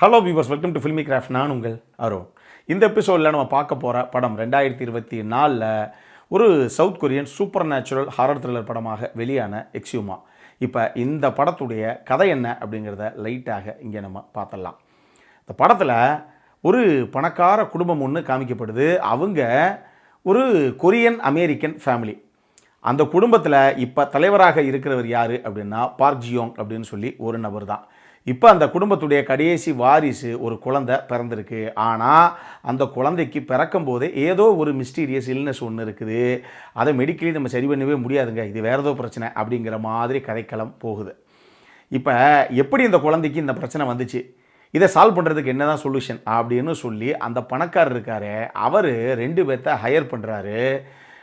Hello viewers, welcome to filmi craft. நான் உங்கள் அருண். இந்த எபிசோடில் நம்ம பார்க்க போகிற படம் 2024 ஒரு south Korean super natural horror thriller படமாக வெளியான எக்ஸ்யூமா. இப்போ இந்த படத்துடைய கதை என்ன அப்படிங்கிறத லைட்டாக இங்கே நம்ம பார்த்துடலாம். இந்த படத்தில் ஒரு பணக்கார குடும்பம் ஒன்று காமிக்கப்படுது. அவங்க ஒரு கொரியன் அமெரிக்கன் ஃபேமிலி. அந்த குடும்பத்தில் இப்போ தலைவராக இருக்கிறவர் யார் அப்படின்னா பார்க் ஜியோங் அப்படின்னு சொல்லி ஒரு நபர் தான். இப்போ அந்த குடும்பத்துடைய கடைசி வாரிசு ஒரு குழந்தை பிறந்திருக்கு. ஆனால் அந்த குழந்தைக்கு பிறக்கும் போதே ஏதோ ஒரு மிஸ்டீரியஸ் இல்னஸ் ஒன்று இருக்குது. அதை மெடிக்கலி நம்ம சரி பண்ணவே முடியாதுங்க, இது வேறு ஏதோ பிரச்சனை அப்படிங்கிற மாதிரி கதைக்களம் போகுது. இப்போ எப்படி இந்த குழந்தைக்கு இந்த பிரச்சனை வந்துச்சு, இதை சால்வ் பண்ணுறதுக்கு என்ன தான் சொல்யூஷன் அப்படின்னு சொல்லி அந்த பணக்காரர் இருக்காரு, அவர் 2 பேர்த்த ஹையர் பண்ணுறாரு.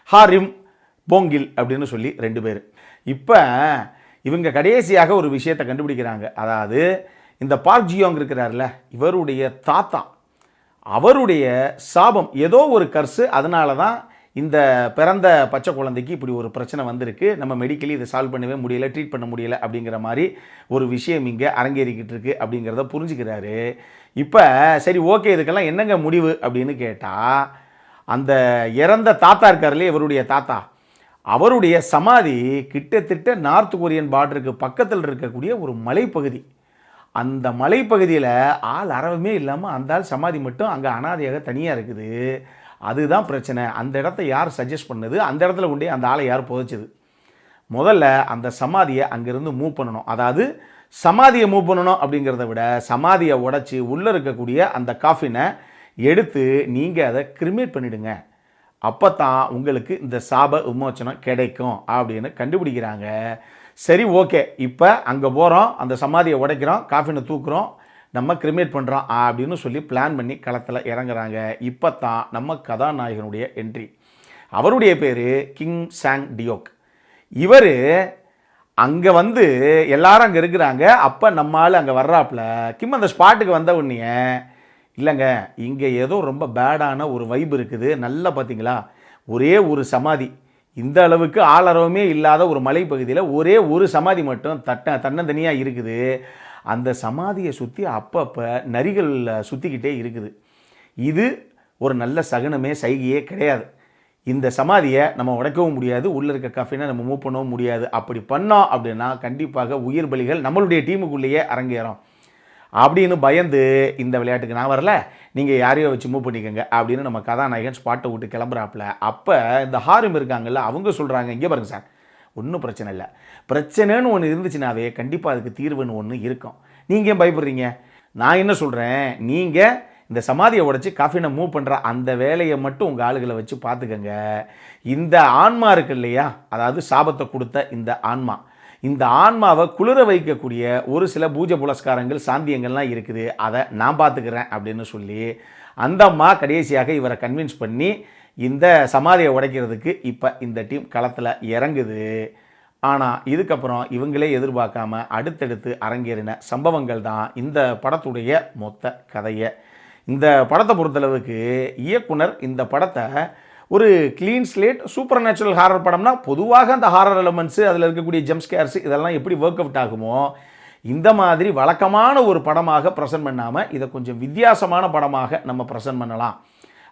ஹாரிம் போங்கில் அப்படின்னு சொல்லி 2 பேர். இப்போ இவங்க கடைசியாக ஒரு விஷயத்தை கண்டுபிடிக்கிறாங்க. அதாவது இந்த பார்க் ஜியோங் இருக்கிறார்ல, இவருடைய தாத்தா, அவருடைய சாபம், ஏதோ ஒரு கர்ஸு, அதனால தான் இந்த பிறந்த பச்சை குழந்தைக்கு இப்படி ஒரு பிரச்சனை வந்திருக்கு. நம்ம மெடிக்கலி இதை சால்வ் பண்ணவே முடியலை, ட்ரீட் பண்ண முடியலை அப்படிங்கிற மாதிரி ஒரு விஷயம் இங்கே அரங்கேறிக்கிட்டு இருக்கு அப்படிங்கிறத புரிஞ்சுக்கிறாரு. இப்போ சரி ஓகே, இதுக்கெல்லாம் என்னங்க முடிவு அப்படின்னு கேட்டால், அந்த இறந்த தாத்தா இருக்கார்லே, இவருடைய தாத்தா, அவருடைய சமாதி கிட்டத்தட்ட நார்த் கொரியன் பார்டருக்கு பக்கத்தில் இருக்கக்கூடிய ஒரு மலைப்பகுதி. அந்த மலைப்பகுதியில் ஆள் அறவே இல்லாமல் அந்த ஆள் சமாதி மட்டும் அங்கே அனாதையாக தனியாக இருக்குது. அதுதான் பிரச்சனை. அந்த இடத்த யார் சஜஸ்ட் பண்ணது, அந்த இடத்துல கொண்டே அந்த ஆளை யார் புதைச்சது? முதல்ல அந்த சமாதியை அங்கேருந்து மூவ் பண்ணணும். அதாவது சமாதியை மூவ் பண்ணணும் அப்படிங்கிறத விட சமாதியை உடைச்சி உள்ளே இருக்கக்கூடிய அந்த காஃபினை எடுத்து நீங்கள் அதை கிரிமேட் பண்ணிவிடுங்க, அப்போ தான் உங்களுக்கு இந்த சாப விமோச்சனம் கிடைக்கும் அப்படின்னு கண்டுபிடிக்கிறாங்க. சரி ஓகே, இப்போ அங்கே போகிறோம், அந்த சமாதியை உடைக்கிறோம், காஃபினை தூக்குறோம், நம்ம கிரிமேட் பண்ணுறோம் அப்படின்னு சொல்லி பிளான் பண்ணி களத்தில் இறங்குறாங்க. இப்போ தான் நம்ம கதாநாயகனுடைய என்ட்ரி. அவருடைய பேர் கிம் சாங் டியோக். இவர் அங்கே வந்து எல்லாரும் அங்கே இருக்கிறாங்க. அப்போ நம்மளால் அங்கே வர்றாப்புல கிம் அந்த ஸ்பாட்டுக்கு வந்த உடனே, இல்லைங்க இங்கே ஏதோ ரொம்ப பேடான ஒரு வைப் இருக்குது, நல்லா பார்த்தீங்களா, ஒரே ஒரு சமாதி, இந்த அளவுக்கு ஆளரவமே இல்லாத ஒரு மலைப்பகுதியில் ஒரே ஒரு சமாதி மட்டும் தன்னந்தனியாக இருக்குது. அந்த சமாதியை சுற்றி அப்பப்போ நரிகள் சுற்றிக்கிட்டே இருக்குது. இது ஒரு நல்ல சகுனமே சைகையே கிடையாது. இந்த சமாதியை நம்ம உடைக்கவும் முடியாது, உள்ளே இருக்க காஃபினை நம்ம மூவ் பண்ணவும் முடியாது. அப்படி பண்ணோம் அப்படின்னா கண்டிப்பாக உயிர் பலிகள் நம்மளுடைய டீமுக்குள்ளேயே அரங்கேறும் அப்படின்னு பயந்து, இந்த விளையாட்டுக்கு நான் வரல, நீங்கள் யாரையோ வச்சு மூவ் பண்ணிக்கோங்க அப்படின்னு நம்ம கதாநாயகன் ஸ்பாட்டை விட்டு கிளம்புறாப்புல. அப்போ இந்த ஹாரிம் இருக்காங்கல்ல, அவங்க சொல்கிறாங்க, இங்கே பாருங்க சார், ஒன்றும் பிரச்சனை இல்லை, பிரச்சனைன்னு ஒன்று இருந்துச்சுனாவே கண்டிப்பாக அதுக்கு தீர்வுன்னு ஒன்று இருக்கும், நீங்கள் ஏன் பயப்படுறீங்க? நான் என்ன சொல்கிறேன், நீங்கள் இந்த சமாதியை உடைச்சி காஃபினை மூவ் பண்ணுற அந்த வேலையை மட்டும் உங்கள் ஆளுகளை வச்சு பார்த்துக்கங்க. இந்த ஆன்மா இருக்கு இல்லையா, அதாவது சாபத்தை கொடுத்த இந்த ஆன்மா, இந்த ஆன்மாவை குளிர வைக்கக்கூடிய ஒரு சில பூஜை புலஸ்காரங்கள் சாந்தியங்கள்லாம் இருக்குது, அதை நான் பார்த்துக்கிறேன் அப்படின்னு சொல்லி அந்த அம்மா கடைசியாக இவரை கன்வின்ஸ் பண்ணி இந்த சமாதியை உடைக்கிறதுக்கு இப்போ இந்த டீம் களத்தில் இறங்குது. ஆனால் இதுக்கப்புறம் இவங்களே எதிர்பார்க்காம அடுத்தடுத்து அரங்கேறின சம்பவங்கள் தான் இந்த படத்துடைய மொத்த கதையை. இந்த படத்தை பொறுத்தளவுக்கு இயக்குனர் இந்த படத்தை ஒரு clean slate super natural horror படம்னா பொதுவாக அந்த ஹாரர் எலமெண்ட்ஸு, அதில் இருக்கக்கூடிய ஜம்ப் ஸ்கேர்ஸ் இதெல்லாம் எப்படி ஒர்க் அவுட் ஆகுமோ, இந்த மாதிரி வழக்கமான ஒரு படமாக ப்ரெசென்ட் பண்ணாமல் இதை கொஞ்சம் வித்தியாசமான படமாக நம்ம ப்ரெசென்ட் பண்ணலாம்.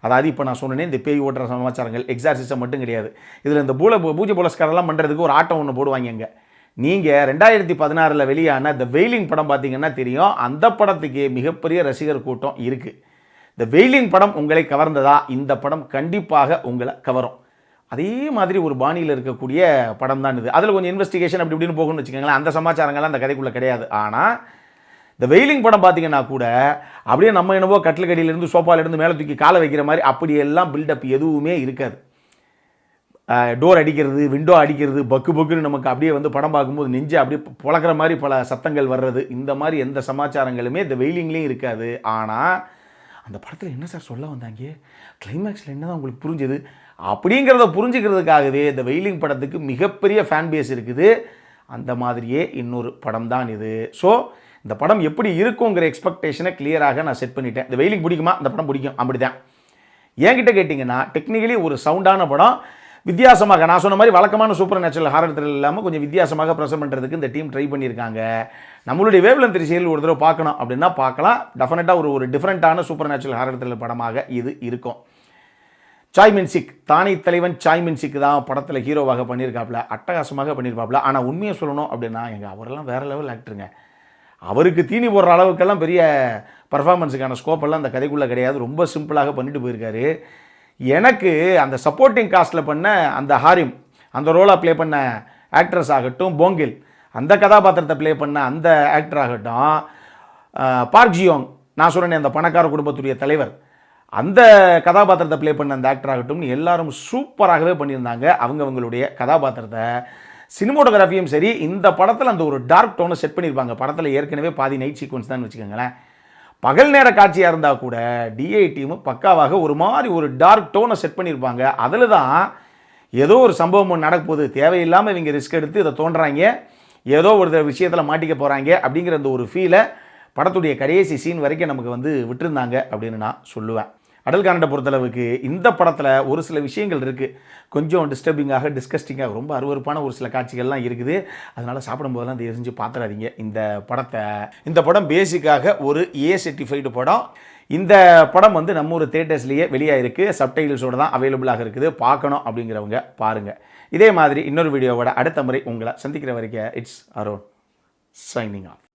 அதாவது இப்போ நான் சொன்னேனே, இந்த பேய் ஓட்டுற சமாச்சாரங்கள் எக்ஸார்சிசம் மட்டும் கிடையாது, இதில் இந்த பூஜை புலஸ்காரெல்லாம் பண்ணுறதுக்கு ஒரு ஆட்டம் ஒன்று போடுவாங்க. இங்கே நீங்கள் 2016 வெளியான த வெயிலிங் படம் பார்த்தீங்கன்னா தெரியும், அந்த படத்துக்கு மிகப்பெரிய ரசிகர் கூட்டம் இருக்குது. இந்த வெயிலிங் படம் உங்களை கவர்ந்ததா? இந்த படம் கண்டிப்பாக உங்களை கவரும். அதே மாதிரி ஒரு பாணியில் இருக்கக்கூடிய படம் தான் இது. அதில் கொஞ்சம் இன்வெஸ்டிகேஷன் அப்படி இப்படின்னு போகணும்னு வச்சுக்கோங்களேன், அந்த சமாச்சாரங்கள்லாம் அந்த கதைக்குள்ளே கிடையாது. ஆனால் இந்த வெயிலிங் படம் பார்த்தீங்கன்னா கூட அப்படியே நம்ம என்னவோ கட்டிலுக்கடியிலேருந்து சோஃபாலேருந்து மேலே தூக்கி காலை வைக்கிற மாதிரி அப்படியெல்லாம் பில்டப் எதுவுமே இருக்காது. டோர் அடிக்கிறது, விண்டோ அடிக்கிறது, பக்கு பக்குன்னு நமக்கு அப்படியே வந்து படம் பார்க்கும்போது நெஞ்சு அப்படியே புழக்கிற மாதிரி பல சத்தங்கள் வர்றது, இந்த மாதிரி எந்த சமாச்சாரங்களுமே இந்த வெயிலிங்லேயும் இருக்காது. ஆனால் அந்த படத்தில் என்ன சார் சொல்ல வந்தாங்க, கிளைமேக்ஸில் என்ன தான் உங்களுக்கு புரிஞ்சுது அப்படிங்கிறத புரிஞ்சுக்கிறதுக்காகவே இந்த வெயிலிங் படத்துக்கு மிகப்பெரிய ஃபேன் பேஸ் இருக்குது. அந்த மாதிரியே இன்னொரு படம் தான் இது. ஸோ இந்த படம் எப்படி இருக்குங்கிற எக்ஸ்பெக்டேஷனை கிளியராக நான் செட் பண்ணிட்டேன். இந்த வெயிலிங் பிடிக்குமா, இந்த படம் பிடிக்கும், அப்படி தான். என்கிட்ட கேட்டிங்கன்னா டெக்னிக்கலி ஒரு சவுண்டான படம், வித்தியாசமாக நான் சொன்ன மாதிரி வழக்கமான சூப்பர் நேச்சுரல் ஹாரர் த்ரில்லர் இல்லாமல் கொஞ்சம் வித்தியாசமாக ப்ரெசென்ட் பண்ணுறதுக்கு இந்த டீம் ட்ரை பண்ணியிருக்காங்க. நம்மளுடைய வேவ்லென்த் சீரியல் ஒரு தடவை பார்க்கணும் அப்படின்னா பார்க்கலாம். டெஃபினட்டாக ஒரு டிஃப்ரெண்ட்டான சூப்பர் நேச்சுரல் ஹாரர் த்ரில்லர் படமாக இது இருக்கும். சாய் மின்சிக், தானே தலைவன் சாய் மின்சிக் தான் படத்தில் ஹீரோவாக பண்ணியிருக்காப்புல, அட்டகாசமாக பண்ணியிருப்பாப்புல. ஆனால் உண்மையை சொல்லணும் அப்படின்னா அவரெல்லாம் வேறு லெவல் ஆக்டருங்க. அவருக்கு தீனி போடுற அளவுக்கெல்லாம் பெரிய பர்ஃபார்மன்ஸுக்கான ஸ்கோப்பெல்லாம் அந்த கதைக்குள்ளே கிடையாது. ரொம்ப சிம்பிளாக பண்ணிட்டு போயிருக்காரு. எனக்கு அந்த சப்போர்ட்டிங் காஸ்ட்டில் பண்ண அந்த ஹாரிம், அந்த ரோலாக ப்ளே பண்ண ஆக்ட்ரஸ் ஆகட்டும், போங்கில் அந்த கதாபாத்திரத்தை ப்ளே பண்ண அந்த ஆக்டர் ஆகட்டும், பார்க் ஜியோங் நான் சொல்கிறேன் அந்த பணக்கார குடும்பத்துடைய தலைவர், அந்த கதாபாத்திரத்தை ப்ளே பண்ண அந்த ஆக்டர் ஆகட்டும்னு எல்லாரும் சூப்பராகவே பண்ணியிருந்தாங்க. அவங்களுடைய கதாபாத்திரத்தை சினிமோட்டோகிராஃபியும் சரி, இந்த படத்தில் அந்த ஒரு டார்க் டோனை செட் பண்ணியிருப்பாங்க. படத்தில் ஏற்கனவே பாதி நைட் சீக்வன்ஸ் தான் வச்சுக்கோங்களேன். பகல் நேர காட்சியாக இருந்தால் கூட டிஐ டீமு பக்காவாக ஒரு மாதிரி ஒரு டார்க் டோனை செட் பண்ணியிருப்பாங்க. அதில் தான் ஏதோ ஒரு சம்பவம் நடக்க போகுது, தேவையில்லாமல் இவங்க ரிஸ்க் எடுத்து இதை தோன்றாங்க, ஏதோ ஒரு விஷயத்தில் மாட்டிக்க போகிறாங்க அப்படிங்கிற அந்த ஒரு ஃபீலை படத்துடைய கடைசி சீன் வரைக்கும் நமக்கு விட்டுருந்தாங்க அப்படின்னு நான் சொல்லுவேன். அடல் கானடை பொறுத்தளவுக்கு இந்த படத்தில் ஒரு சில விஷயங்கள் இருக்குது, கொஞ்சம் டிஸ்டர்பிங்காக டிஸ்கஸ்டிங்காக ரொம்ப அருவருப்பான ஒரு சில காட்சிகள்லாம் இருக்குது. அதனால் சாப்பிடும்போதெல்லாம் இதை எரிஞ்சு பார்த்துடாதீங்க இந்த படத்தை. இந்த படம் பேசிக்காக ஒரு ஏ சர்டிஃபைடு படம். இந்த படம் நம்ம ஒரு தேட்டர்ஸ்லேயே வெளியாகிருக்கு, சப்டைட்டில்ஸோடு தான் அவைலபிளாக இருக்குது. பார்க்கணும் அப்படிங்கிறவங்க பாருங்கள். இதே மாதிரி இன்னொரு வீடியோவோட அடுத்த முறை உங்களை சந்திக்கிற வரைக்கும் இட்ஸ் அருண் சைனிங் ஆஃப்.